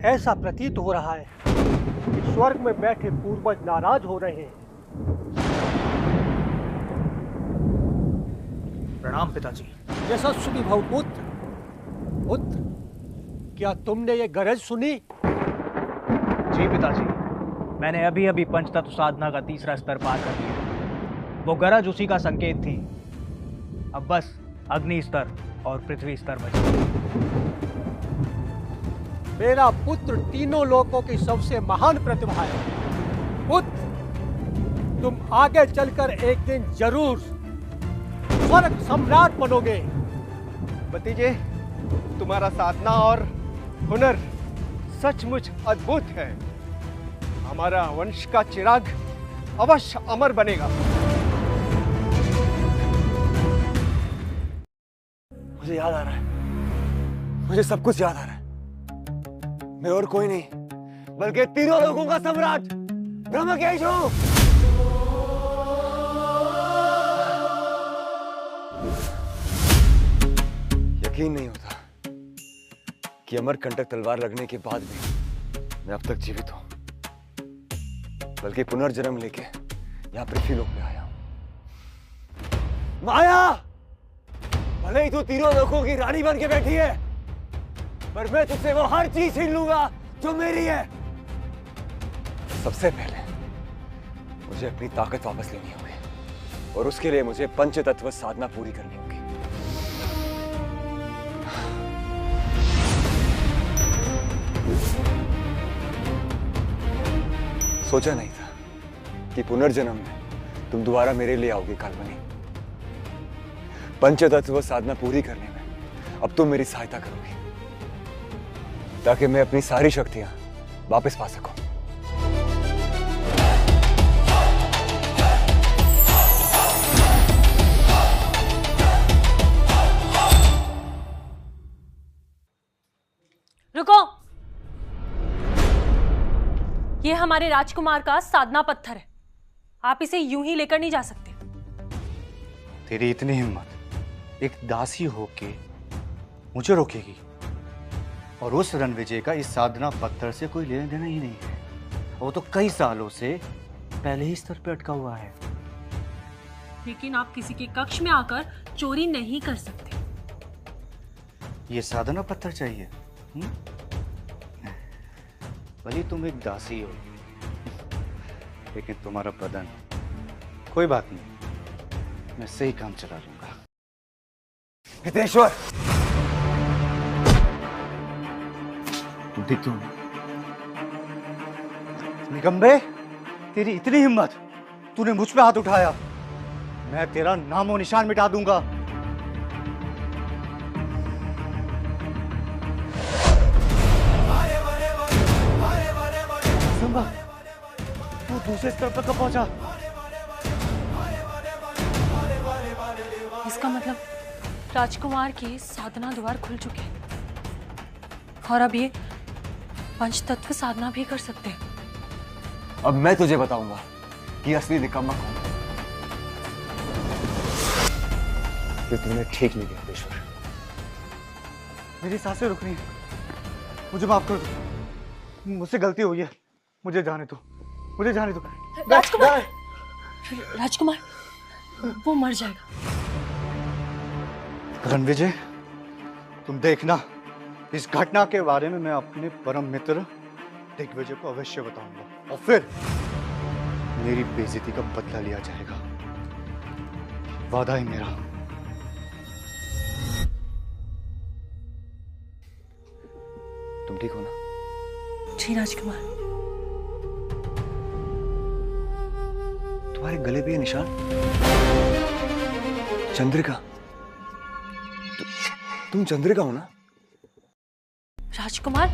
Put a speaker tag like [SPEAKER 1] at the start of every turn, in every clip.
[SPEAKER 1] ऐसा प्रतीत हो रहा है कि स्वर्ग में बैठे पूर्वज नाराज हो रहे हैं।
[SPEAKER 2] प्रणाम पिताजी।
[SPEAKER 1] यशस्वी भव पुत्र। पुत्र, क्या तुमने ये गरज सुनी?
[SPEAKER 2] जी पिताजी, मैंने अभी अभी पंचतत्व साधना का तीसरा स्तर पार कर लिया। वो गरज उसी का संकेत थी। अब बस अग्नि स्तर और पृथ्वी स्तर बचे।
[SPEAKER 1] मेरा पुत्र तीनों लोकों की सबसे महान प्रतिभा है। पुत्र, तुम आगे चलकर एक दिन जरूर स्वर्ग सम्राट बनोगे।
[SPEAKER 3] भतीजे, तुम्हारा साधना और हुनर सचमुच अद्भुत है। हमारा वंश का चिराग अवश्य अमर बनेगा।
[SPEAKER 4] मुझे याद आ रहा है, मुझे सब कुछ याद आ रहा है। मैं और कोई नहीं बल्कि तीनों लोगों का सम्राट ब्रह्मकेश हूं। यकीन नहीं होता कि अमरकंटक तलवार लगने के बाद भी मैं अब तक जीवित हूं, बल्कि पुनर्जन्म लेके यहां पृथ्वीलोक पे आया हूं। माया, भले ही तू तीनों लोगों की रानी बन के बैठी है, पर मैं तुझसे वो हर चीज छीन लूंगा जो मेरी है। सबसे पहले मुझे अपनी ताकत वापस लेनी होगी और उसके लिए मुझे पंचतत्व साधना पूरी करनी होगी। सोचा नहीं था कि पुनर्जन्म में तुम दोबारा मेरे लिए आओगे काल्पनिक। पंचतत्व साधना पूरी करने में अब तुम मेरी सहायता करोगी ताकि मैं अपनी सारी शक्तियां वापस पा सकूं।
[SPEAKER 5] रुको, ये हमारे राजकुमार का साधना पत्थर है। आप इसे यूं ही लेकर नहीं जा सकते।
[SPEAKER 6] तेरी इतनी हिम्मत, एक दासी होके मुझे रोकेगी? और उस रणविजय का इस साधना पत्थर से कोई लेना देना ही नहीं है। वो तो कई सालों से पहले ही स्तर पे अटका हुआ है।
[SPEAKER 5] लेकिन आप किसी के कक्ष में आकर चोरी नहीं कर सकते।
[SPEAKER 6] ये साधना पत्थर चाहिए? भले तुम एक दासी हो, लेकिन तुम्हारा बदन, कोई बात नहीं, मैं सही काम चला लूंगा।
[SPEAKER 4] हितेश्वर,
[SPEAKER 6] तुम ठीक क्यों? निकंबे, तेरी इतनी हिम्मत, तूने मुझ पे हाथ उठाया, मैं तेरा नामो निशान मिटा दूंगा। संभा, तू दूसरे स्तर पर कब पहुंचा?
[SPEAKER 5] इसका मतलब राजकुमार की साधना द्वार खुल चुके हैं और अब ये पंचतत्व साधना भी कर सकते हैं।
[SPEAKER 4] अब मैं तुझे बताऊंगा कि असली निकम्मा कौन है। ये तूने ठीक नहीं किया हितेश्वर।
[SPEAKER 6] मेरी सांसें रुक रही हैं, मुझे माफ कर दो, मुझसे गलती हुई है, मुझे जाने दो, मुझे जाने दो।
[SPEAKER 5] राजकुमार, राजकुमार, वो मर जाएगा।
[SPEAKER 6] रणविजय, तुम देखना, इस घटना के बारे में मैं अपने परम मित्र दिग्विजय को अवश्य बताऊंगा और फिर मेरी बेइज्जती का बदला लिया जाएगा। वादा है मेरा।
[SPEAKER 4] तुम ठीक हो ना?
[SPEAKER 5] जी राजकुमार।
[SPEAKER 4] तुम्हारे गले पे ये निशान चंद्रिका, तुम चंद्रिका हो ना?
[SPEAKER 5] राजकुमार,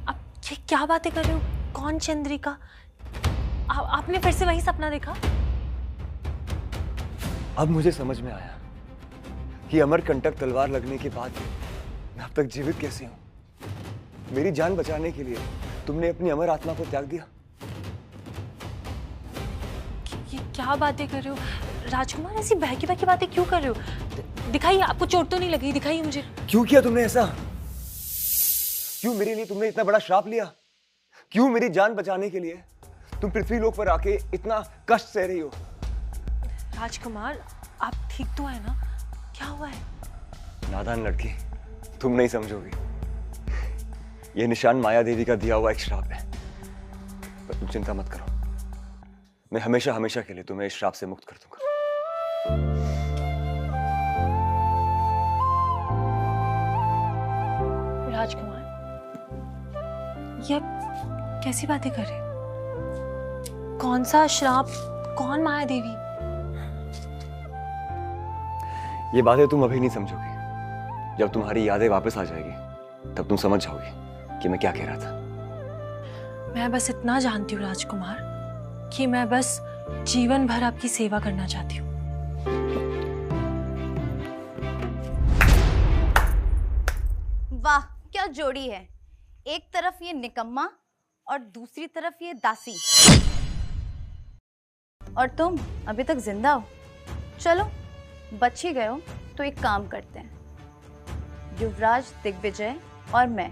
[SPEAKER 5] आप ये क्या बातें कर रहे हो? कौन चंद्रिका? आपने फिर से वही सपना देखा?
[SPEAKER 4] अब मुझे समझ में आया कि अमरकंटक तलवार लगने के बाद मैं अब तक जीवित कैसे हूं। मेरी जान बचाने के लिए तुमने अपनी अमर आत्मा को त्याग दिया।
[SPEAKER 5] ये क्या बातें कर रहे हो राजकुमार? ऐसी बहकी बहकी बातें क्यों कर रहे हो? दिखाइए, आपको चोट तो नहीं लगी? दिखाइए मुझे।
[SPEAKER 4] क्यों किया तुमने ऐसा? क्यों मेरे लिए तुमने इतना बड़ा श्राप लिया? क्यों मेरी जान बचाने के लिए तुम पृथ्वी लोक पर आके इतना कष्ट सह रही हो?
[SPEAKER 5] राजकुमार, आप ठीक तो है ना? क्या हुआ है?
[SPEAKER 4] नादान लड़की, तुम नहीं समझोगी। यह निशान माया देवी का दिया हुआ एक श्राप है। पर तुम चिंता मत करो, मैं हमेशा हमेशा के लिए तुम्हें इस श्राप से मुक्त कर दूंगा।
[SPEAKER 5] राजकुमार, ये कैसी बातें कर रहे? कौन सा श्राप? कौन माया देवी?
[SPEAKER 4] ये बातें तुम अभी नहीं समझोगी। जब तुम्हारी यादें वापस आ जाएगी तब तुम समझ जाओगी कि मैं क्या कह रहा था।
[SPEAKER 5] मैं बस इतना जानती हूँ राजकुमार कि मैं बस जीवन भर आपकी सेवा करना चाहती हूँ।
[SPEAKER 7] वाह, क्या जोड़ी है। एक तरफ ये निकम्मा और दूसरी तरफ ये दासी। और तुम अभी तक जिंदा हो। चलो, बच ही गए हो तो एक काम करते हैं। युवराज दिग्विजय और मैं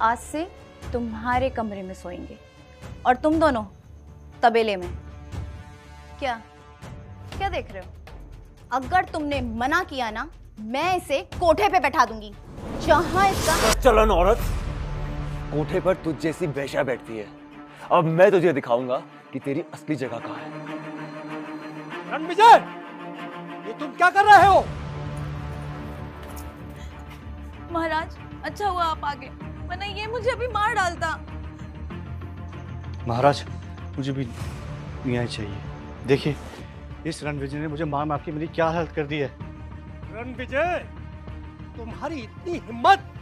[SPEAKER 7] आज से तुम्हारे कमरे में सोएंगे और तुम दोनों तबेले में। क्या क्या देख रहे हो? अगर तुमने मना किया ना, मैं इसे कोठे पे बैठा दूंगी, जहां इसका
[SPEAKER 4] चलन औरत, कोठे पर तुझ जैसी बेशा बैठती है। अब मैं तुझे दिखाऊंगा कि तेरी असली जगह कहाँ है।
[SPEAKER 1] रणविजय, ये तुम क्या कर रहे हो?
[SPEAKER 7] महाराज, अच्छा हुआ आप आ गए, वरना ये मुझे अभी मार डालता।
[SPEAKER 6] महाराज, मुझे भी न्याय चाहिए। देखिए, इस रणविजय ने मुझे मार मार के मेरी क्या हालत कर दी है।
[SPEAKER 1] रणविजय, तुम्हारी इतनी हिम्मत!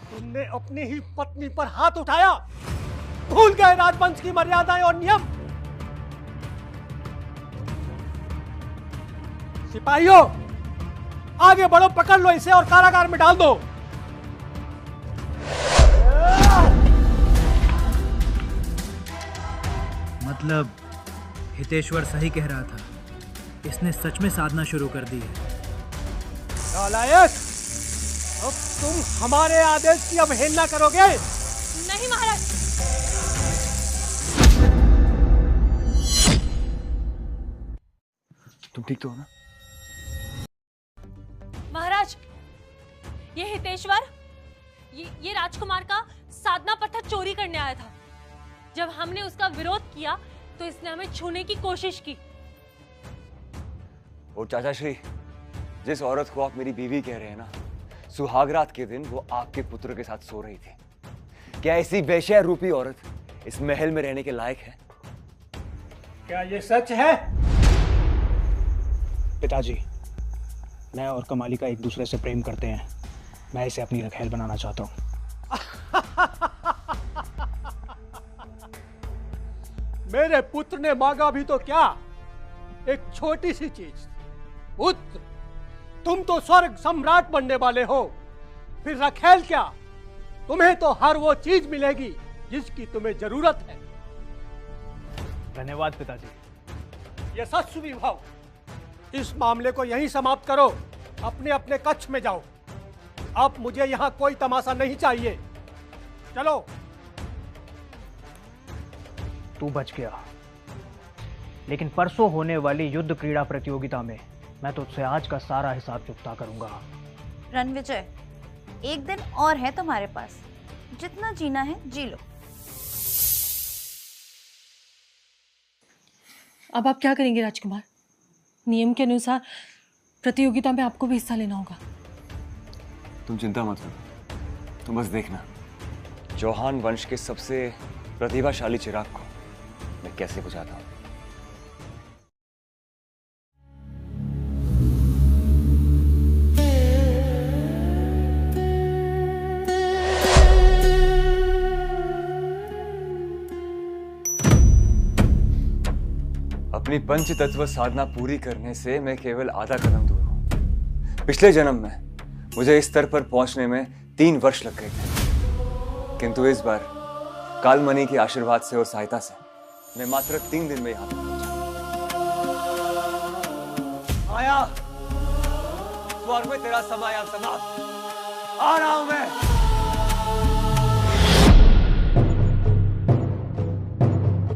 [SPEAKER 1] तुमने अपनी ही पत्नी पर हाथ उठाया। भूल गए राजवंश की मर्यादाएं और नियम। सिपाहियों, आगे बढ़ो, पकड़ लो इसे और कारागार में डाल दो।
[SPEAKER 2] मतलब हितेश्वर सही कह रहा था, इसने सच में साधना शुरू कर दी है।
[SPEAKER 1] नालायक, अब तुम हमारे आदेश की अवहेलना करोगे?
[SPEAKER 5] नहीं महाराज।
[SPEAKER 4] तुम ठीक तो हो ना?
[SPEAKER 5] महाराज, ये हितेश्वर, ये राजकुमार का साधना पत्थर चोरी करने आया था। जब हमने उसका विरोध किया तो इसने हमें छूने की कोशिश की।
[SPEAKER 4] और चाचा श्री, जिस औरत को आप मेरी बीवी कह रहे हैं ना, सुहागरात के दिन वो आपके पुत्र के साथ सो रही थी। क्या ऐसी बेशा रूपी औरत इस महल में रहने के लायक है?
[SPEAKER 1] क्या ये सच है?
[SPEAKER 2] पिताजी, मैं और कमालिका एक दूसरे से प्रेम करते हैं। मैं इसे अपनी रखैल बनाना चाहता हूँ।
[SPEAKER 1] मेरे पुत्र ने मांगा भी तो क्या, एक छोटी सी चीज। पुत्र, तुम तो स्वर्ग सम्राट बनने वाले हो, फिर रखेल क्या? तुम्हें तो हर वो चीज मिलेगी जिसकी तुम्हें जरूरत है।
[SPEAKER 2] धन्यवाद पिताजी।
[SPEAKER 1] यशस्वी भव। इस मामले को यहीं समाप्त करो। अपने अपने कक्ष में जाओ। अब मुझे यहां कोई तमाशा नहीं चाहिए। चलो।
[SPEAKER 2] तू बच गया, लेकिन परसों होने वाली युद्ध क्रीड़ा प्रतियोगिता में मैं तुझसे आज का सारा हिसाब चुकता करूंगा।
[SPEAKER 7] रणविजय, एक दिन और है तुम्हारे पास, जितना जीना है जी लो।
[SPEAKER 5] अब आप क्या करेंगे राजकुमार? नियम के अनुसार प्रतियोगिता में आपको भी हिस्सा लेना होगा।
[SPEAKER 4] तुम चिंता मत करो, तुम बस देखना चौहान वंश के सबसे प्रतिभाशाली चिराग को मैं कैसे बुझाता हूं। अपनी पंच तत्व साधना पूरी करने से मैं केवल आधा कदम दूर हूं। पिछले जन्म में मुझे इस स्तर पर पहुंचने में 3 वर्ष लग गए थे, किंतु इस बार कालमणि के आशीर्वाद से और सहायता से मैं मात्र 3 दिन में यहां पर पहुंचा। आया, स्वर्ग में तेरा समय समाप्त। आ रहा हूं मैं।